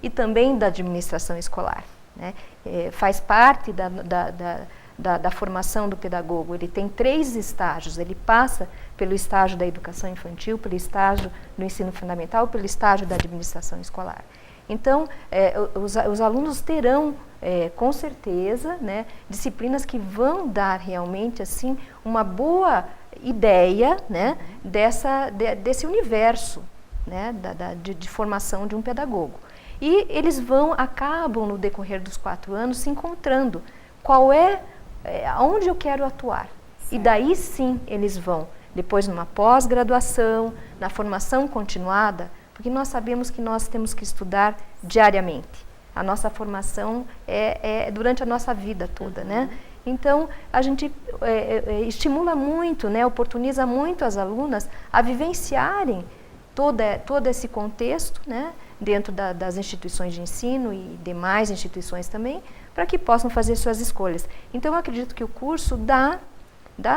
e também da administração escolar, né? Faz parte da formação do pedagogo. Ele tem 3 estágios, ele passa pelo estágio da educação infantil, pelo estágio do ensino fundamental, pelo estágio da administração escolar. Então, os alunos terão, com certeza, né, disciplinas que vão dar realmente assim, uma boa ideia, né, desse universo, né, de formação de um pedagogo. E eles acabam no decorrer dos 4 anos se encontrando aonde eu quero atuar. Sim. E daí sim eles vão, depois numa pós-graduação, na formação continuada, porque nós sabemos que nós temos que estudar diariamente. A nossa formação é durante a nossa vida toda, né? Então, a gente estimula muito, né, oportuniza muito as alunas a vivenciarem todo esse contexto, né, dentro das instituições de ensino e demais instituições também, para que possam fazer suas escolhas. Então, eu acredito que o curso dá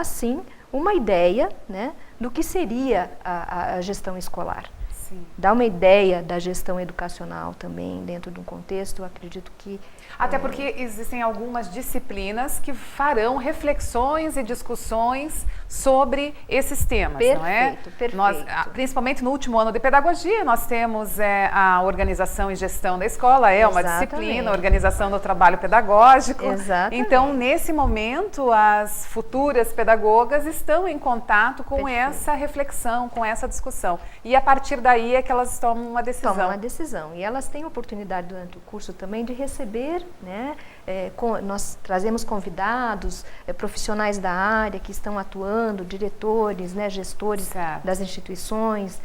sim, uma ideia, né, do que seria a gestão escolar. Sim. Dá uma ideia da gestão educacional também, dentro de um contexto, eu acredito que... Até porque existem algumas disciplinas que farão reflexões e discussões sobre esses temas, perfeito, não é? Perfeito. Nós, principalmente no último ano de pedagogia, nós temos a organização e gestão da escola, uma disciplina, organização do trabalho pedagógico. Exatamente. Então, nesse momento, as futuras pedagogas estão em contato com essa reflexão, com essa discussão. E a partir daí é que elas tomam uma decisão. Tomam uma decisão. E elas têm a oportunidade durante o curso também de receber, né? Nós trazemos convidados, profissionais da área que estão atuando, diretores, né, gestores das instituições,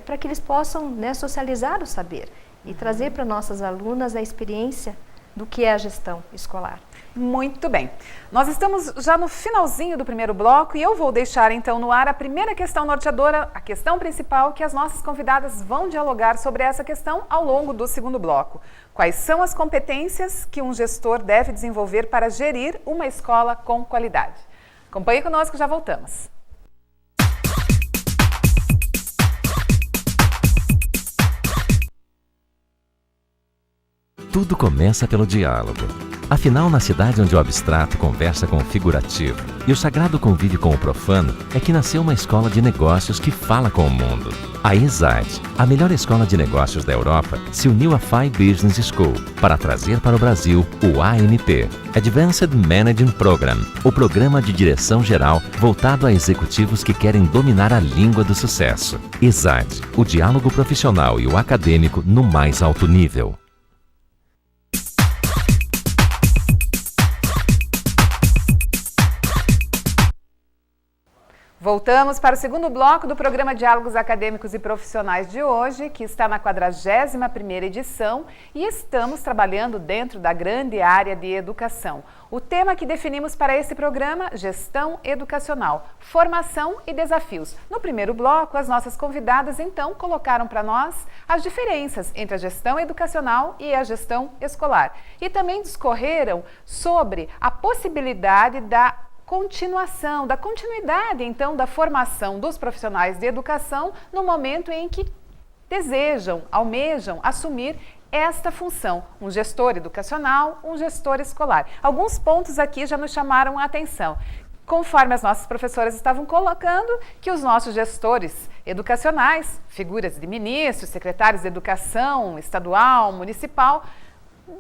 para que eles possam, né, socializar o saber e trazer para nossas alunas a experiência do que é a gestão escolar. Muito bem. Nós estamos já no finalzinho do primeiro bloco e eu vou deixar então no ar a primeira questão norteadora, a questão principal que as nossas convidadas vão dialogar sobre essa questão ao longo do segundo bloco. Quais são as competências que um gestor deve desenvolver para gerir uma escola com qualidade? Acompanhe conosco, já voltamos. Tudo começa pelo diálogo. Afinal, na cidade onde o abstrato conversa com o figurativo e o sagrado convive com o profano, é que nasceu uma escola de negócios que fala com o mundo. A ESAD, a melhor escola de negócios da Europa, se uniu à FI Business School para trazer para o Brasil o AMP, Advanced Managing Program, o programa de direção geral voltado a executivos que querem dominar a língua do sucesso. ESAD, o diálogo profissional e o acadêmico no mais alto nível. Voltamos para o segundo bloco do programa Diálogos Acadêmicos e Profissionais de hoje, que está na 41ª edição e estamos trabalhando dentro da grande área de educação. O tema que definimos para esse programa, gestão educacional, formação e desafios. No primeiro bloco, as nossas convidadas então colocaram para nós as diferenças entre a gestão educacional e a gestão escolar. E também discorreram sobre a possibilidade da continuidade, então, da formação dos profissionais de educação no momento em que desejam, almejam assumir esta função, um gestor educacional, um gestor escolar. Alguns pontos aqui já nos chamaram a atenção. Conforme as nossas professoras estavam colocando, que os nossos gestores educacionais, figuras de ministros, secretários de educação estadual, municipal,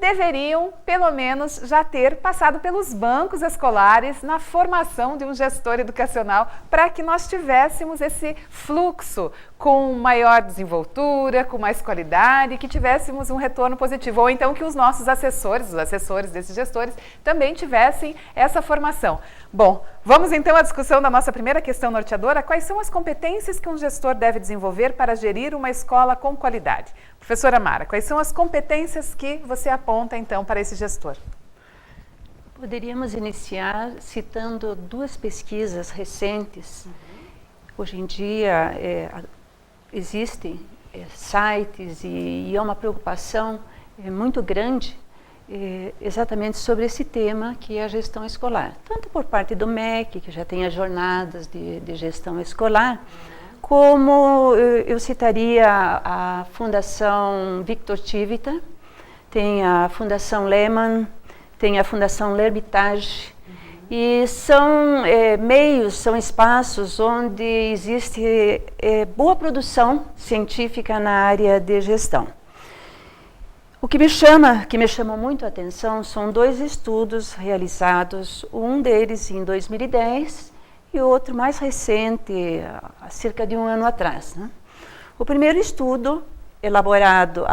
deveriam, pelo menos, já ter passado pelos bancos escolares na formação de um gestor educacional para que nós tivéssemos esse fluxo com maior desenvoltura, com mais qualidade, que tivéssemos um retorno positivo. Ou então que os nossos assessores, os assessores desses gestores, também tivessem essa formação. Bom, vamos então à discussão da nossa primeira questão norteadora. Quais são as competências que um gestor deve desenvolver para gerir uma escola com qualidade? Professora Mara, quais são as competências que você aponta então para esse gestor? Poderíamos iniciar citando 2 pesquisas recentes. Hoje em dia existem sites e é uma preocupação muito grande exatamente sobre esse tema que é a gestão escolar. Tanto por parte do MEC, que já tem as jornadas de gestão escolar, como eu citaria a Fundação Victor Civita, tem a Fundação Lehman, tem a Fundação L'Hermitage, e são meios, são espaços onde existe boa produção científica na área de gestão. O que me chama muito a atenção são 2 estudos realizados, um deles em 2010 e o outro mais recente, há cerca de um ano atrás, né? O primeiro estudo, elaborado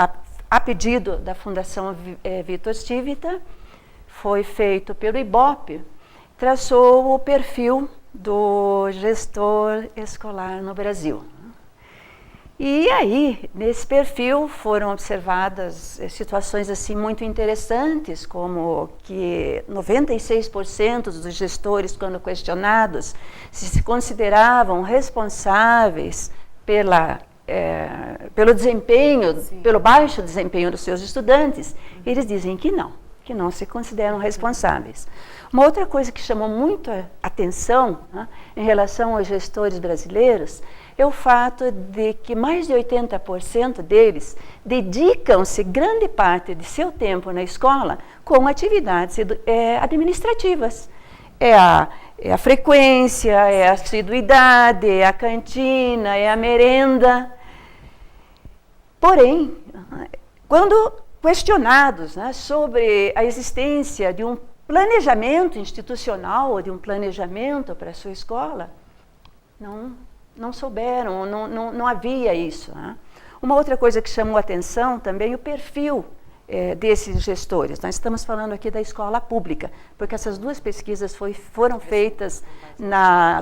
a pedido da Fundação Victor Civita, foi feito pelo IBOP, traçou o perfil do gestor escolar no Brasil. E aí, nesse perfil, foram observadas situações assim muito interessantes, como que 96% dos gestores, quando questionados, se consideravam responsáveis pelo desempenho, Sim. pelo baixo desempenho dos seus estudantes. Eles dizem que não se consideram responsáveis. Uma outra coisa que chamou muito a atenção, né, em relação aos gestores brasileiros é o fato de que mais de 80% deles dedicam-se grande parte de seu tempo na escola com atividades administrativas. É a frequência, é a assiduidade, é a cantina, é a merenda. Porém, quando questionados, né, sobre a existência de um planejamento institucional ou de um planejamento para a sua escola, não souberam, não havia isso, né? Uma outra coisa que chamou a atenção também, o perfil desses gestores. Nós estamos falando aqui da escola pública, porque essas 2 pesquisas foram feitas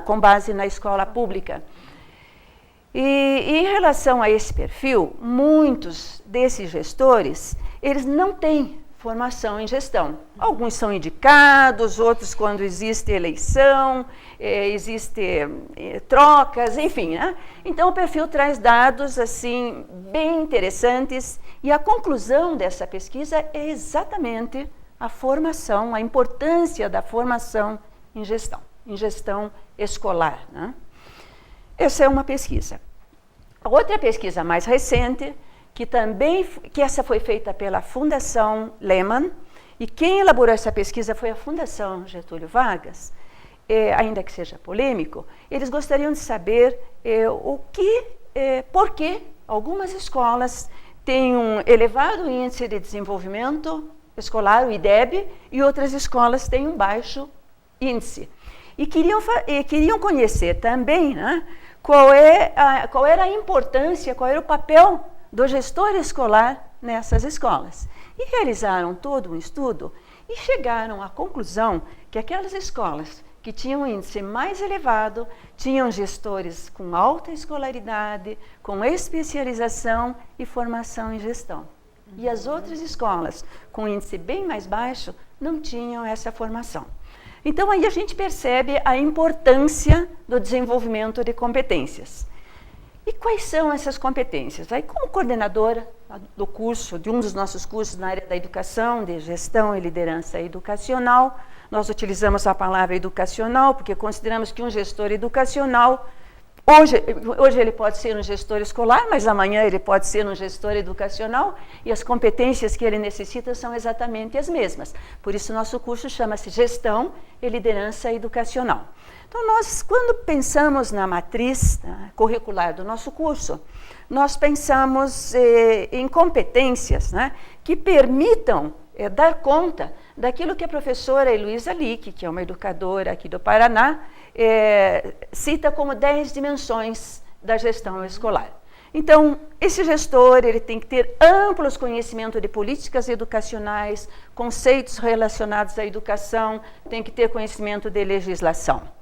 com base na escola pública. E em relação a esse perfil, muitos desses gestores, eles não têm formação em gestão. Alguns são indicados, outros quando existe eleição, existe trocas, enfim, né? Então o perfil traz dados assim bem interessantes e a conclusão dessa pesquisa é exatamente a formação, a importância da formação em gestão escolar, né? Essa é uma pesquisa. A outra pesquisa mais recente, que essa foi feita pela Fundação Lehman, e quem elaborou essa pesquisa foi a Fundação Getúlio Vargas, ainda que seja polêmico, eles gostariam de saber por que algumas escolas têm um elevado índice de desenvolvimento escolar, o IDEB, e outras escolas têm um baixo índice. E queriam conhecer também, né, qual era a importância, qual era o papel do gestor escolar nessas escolas. E realizaram todo um estudo e chegaram à conclusão que aquelas escolas que tinham um índice mais elevado tinham gestores com alta escolaridade, com especialização e formação em gestão. E as outras escolas com índice bem mais baixo não tinham essa formação. Então aí a gente percebe a importância do desenvolvimento de competências. E quais são essas competências? Aí, como coordenadora do curso, de um dos nossos cursos na área da educação, de gestão e liderança educacional, nós utilizamos a palavra educacional porque consideramos que um gestor educacional, hoje ele pode ser um gestor escolar, mas amanhã ele pode ser um gestor educacional e as competências que ele necessita são exatamente as mesmas. Por isso, nosso curso chama-se Gestão e Liderança Educacional. Então, nós, quando pensamos na matriz curricular do nosso curso, nós pensamos em competências, né, que permitam dar conta daquilo que a professora Heloísa Lick, que é uma educadora aqui do Paraná, cita como 10 dimensões da gestão escolar. Então, esse gestor ele tem que ter amplos conhecimentos de políticas educacionais, conceitos relacionados à educação, tem que ter conhecimento de legislação.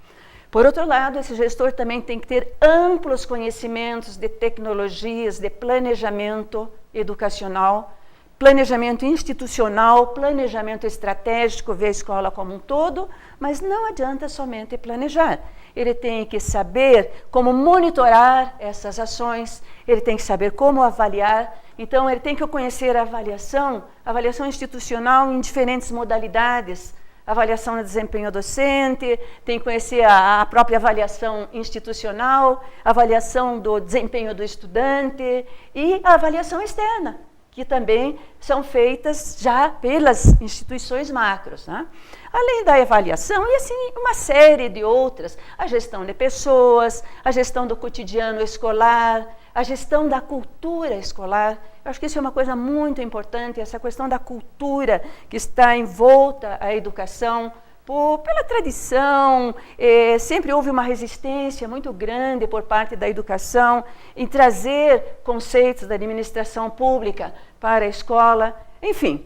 Por outro lado, esse gestor também tem que ter amplos conhecimentos de tecnologias, de planejamento educacional, planejamento institucional, planejamento estratégico, ver a escola como um todo, mas não adianta somente planejar. Ele tem que saber como monitorar essas ações, ele tem que saber como avaliar, então ele tem que conhecer a avaliação institucional em diferentes modalidades, avaliação do desempenho docente, tem que conhecer a própria avaliação institucional, avaliação do desempenho do estudante e a avaliação externa, que também são feitas já pelas instituições macros, né? Além da avaliação, e assim uma série de outras, a gestão de pessoas, a gestão do cotidiano escolar, a gestão da cultura escolar. Eu acho que isso é uma coisa muito importante, essa questão da cultura que está envolta à educação, pela tradição, sempre houve uma resistência muito grande por parte da educação em trazer conceitos da administração pública para a escola. Enfim,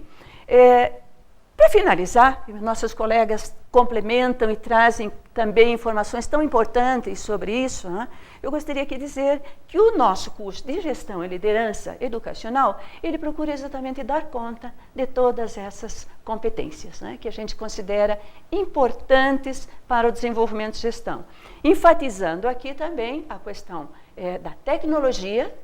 para finalizar, nossos colegas complementam e trazem também informações tão importantes sobre isso, né? Eu gostaria de dizer que o nosso curso de Gestão e Liderança Educacional, ele procura exatamente dar conta de todas essas competências, né, que a gente considera importantes para o desenvolvimento de gestão. Enfatizando aqui também a questão da tecnologia,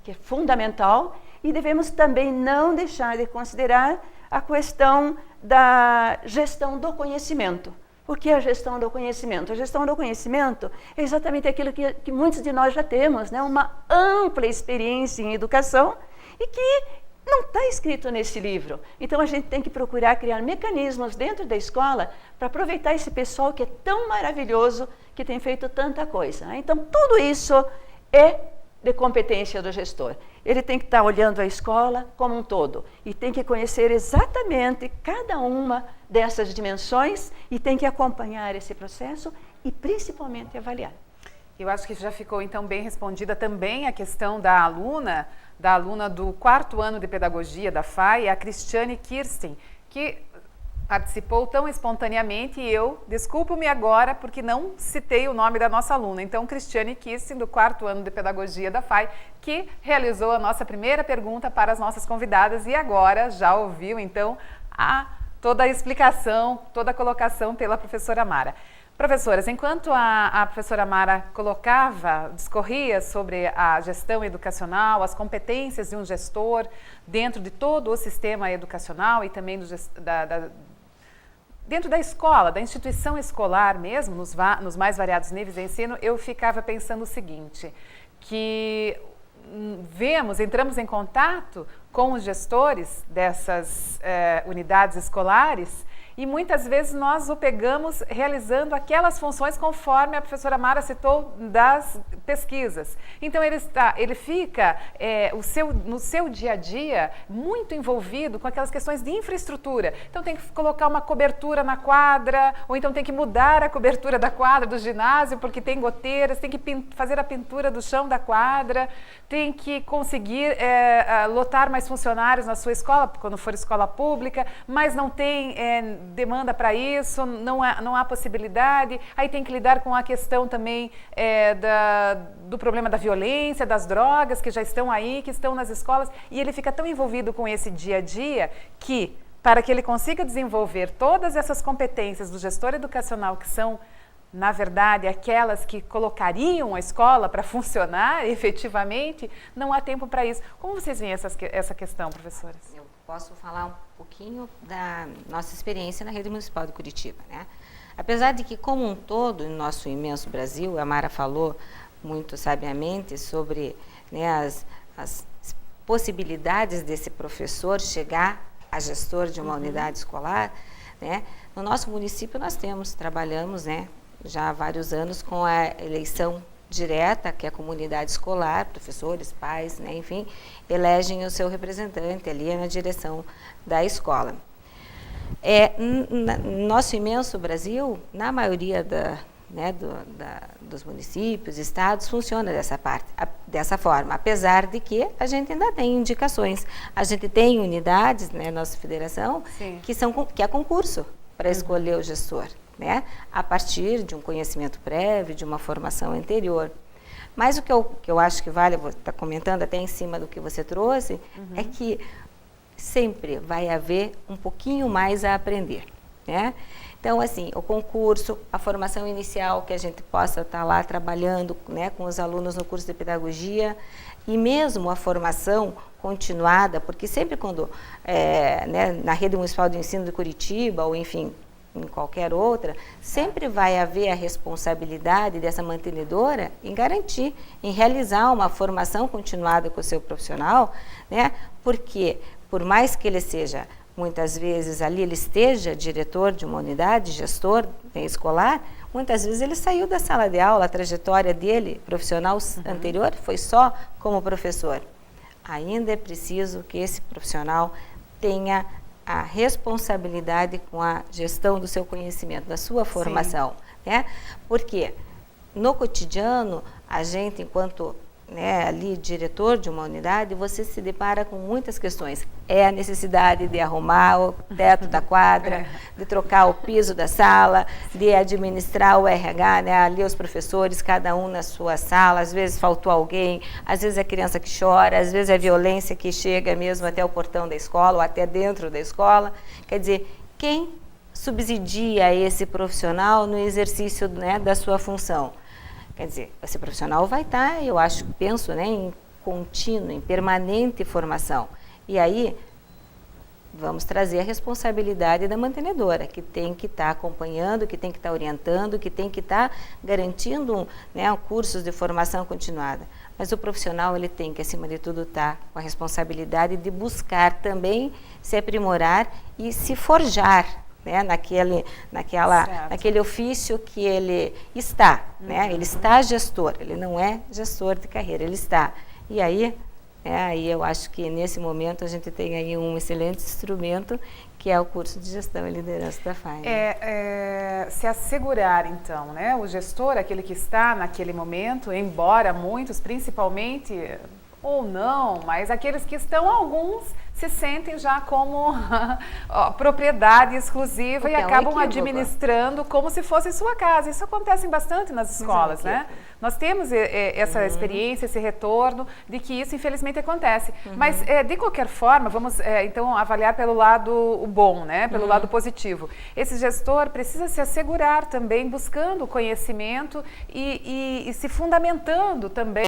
que é fundamental, e devemos também não deixar de considerar a questão da gestão do conhecimento. Por que a gestão do conhecimento? A gestão do conhecimento é exatamente aquilo que muitos de nós já temos, né? Uma ampla experiência em educação e que não está escrito nesse livro. Então, a gente tem que procurar criar mecanismos dentro da escola para aproveitar esse pessoal que é tão maravilhoso, que tem feito tanta coisa, né? Então, tudo isso é de competência do gestor. Ele tem que estar olhando a escola como um todo e tem que conhecer exatamente cada uma dessas dimensões e tem que acompanhar esse processo e principalmente avaliar. Eu acho que já ficou então bem respondida também a questão da aluna do 4º ano de pedagogia da FAI, a Cristiane Kirsten, que participou tão espontaneamente e eu desculpo-me agora porque não citei o nome da nossa aluna. Então, Cristiane Kirsten, do 4º ano de Pedagogia da FAI, que realizou a nossa primeira pergunta para as nossas convidadas e agora já ouviu, então, toda a explicação, toda a colocação pela professora Mara. Professoras, enquanto a professora Mara discorria sobre a gestão educacional, as competências de um gestor dentro de todo o sistema educacional e também dentro da escola, da instituição escolar mesmo, nos mais variados níveis de ensino, eu ficava pensando o seguinte, que entramos em contato com os gestores dessas unidades escolares e muitas vezes nós o pegamos realizando aquelas funções conforme a professora Mara citou das pesquisas. Então ele fica no seu dia a dia muito envolvido com aquelas questões de infraestrutura. Então tem que colocar uma cobertura na quadra, ou então tem que mudar a cobertura da quadra do ginásio porque tem goteiras, tem que fazer a pintura do chão da quadra, tem que conseguir lotar mais funcionários na sua escola, quando for escola pública, mas não tem demanda para isso, não há possibilidade, aí tem que lidar com a questão também do problema da violência, das drogas que já estão aí, que estão nas escolas, e ele fica tão envolvido com esse dia a dia que, para que ele consiga desenvolver todas essas competências do gestor educacional, que são, na verdade, aquelas que colocariam a escola para funcionar efetivamente, não há tempo para isso. Como vocês veem essa questão, professoras? Eu posso falar um pouquinho da nossa experiência na Rede Municipal de Curitiba, né? Apesar de que, como um todo, no nosso imenso Brasil, a Mara falou muito sabiamente sobre, né, as possibilidades desse professor chegar a gestor de uma unidade escolar, né? No nosso município nós trabalhamos, né, já há vários anos com a eleição direta, que é a comunidade escolar, professores, pais, né, enfim, elegem o seu representante ali na direção da escola. Nosso imenso Brasil, na maioria dos municípios, estados, funciona dessa forma, apesar de que a gente ainda tem indicações. A gente tem unidades, né, nossa federação, que é concurso para escolher o gestor, né, a partir de um conhecimento prévio, de uma formação anterior. Mas o que eu acho que vale, eu vou estar comentando até em cima do que você trouxe, é que sempre vai haver um pouquinho mais a aprender, né? Então, assim, o concurso, a formação inicial, que a gente possa estar lá trabalhando, né, com os alunos no curso de pedagogia, e mesmo a formação continuada, porque sempre quando, né, na Rede Municipal de Ensino de Curitiba, ou enfim, em qualquer outra, sempre vai haver a responsabilidade dessa mantenedora em garantir, em realizar uma formação continuada com o seu profissional, né? Porque, por mais que ele seja, muitas vezes ali ele esteja diretor de uma unidade, gestor escolar, muitas vezes ele saiu da sala de aula, a trajetória dele profissional anterior foi só como professor. Ainda é preciso que esse profissional tenha a responsabilidade com a gestão do seu conhecimento, da sua formação, né? Porque no cotidiano, a gente, enquanto ali diretor de uma unidade, você se depara com muitas questões. É a necessidade de arrumar o teto da quadra, de trocar o piso da sala, de administrar o RH, né? Ali os professores, cada um na sua sala, às vezes faltou alguém, às vezes é a criança que chora, às vezes é a violência que chega mesmo até o portão da escola ou até dentro da escola. Quer dizer, quem subsidia esse profissional no exercício, né, da sua função? Quer dizer, esse profissional vai estar, eu acho, penso, né, em contínuo, em permanente formação. E aí, vamos trazer a responsabilidade da mantenedora, que tem que estar acompanhando, que tem que estar orientando, que tem que estar garantindo, né, cursos de formação continuada. Mas o profissional, ele tem que, acima de tudo, estar com a responsabilidade de buscar também se aprimorar e se forjar, né, naquele ofício que ele está, né? Ele está gestor, ele não é gestor de carreira, ele está. E aí, aí eu acho que nesse momento a gente tem aí um excelente instrumento, que é o curso de gestão e liderança da FAI. Se assegurar, então, né? O gestor, aquele que está naquele momento, embora muitos, principalmente, ou não, mas aqueles que estão, alguns se sentem já como propriedade exclusiva. Porque e acabam administrando como se fosse sua casa. Isso acontece bastante nas escolas, né? Nós temos essa experiência, esse retorno de que isso infelizmente acontece. Mas de qualquer forma, vamos então avaliar pelo lado bom, né? Pelo lado positivo. Esse gestor precisa se assegurar também, buscando conhecimento e se fundamentando também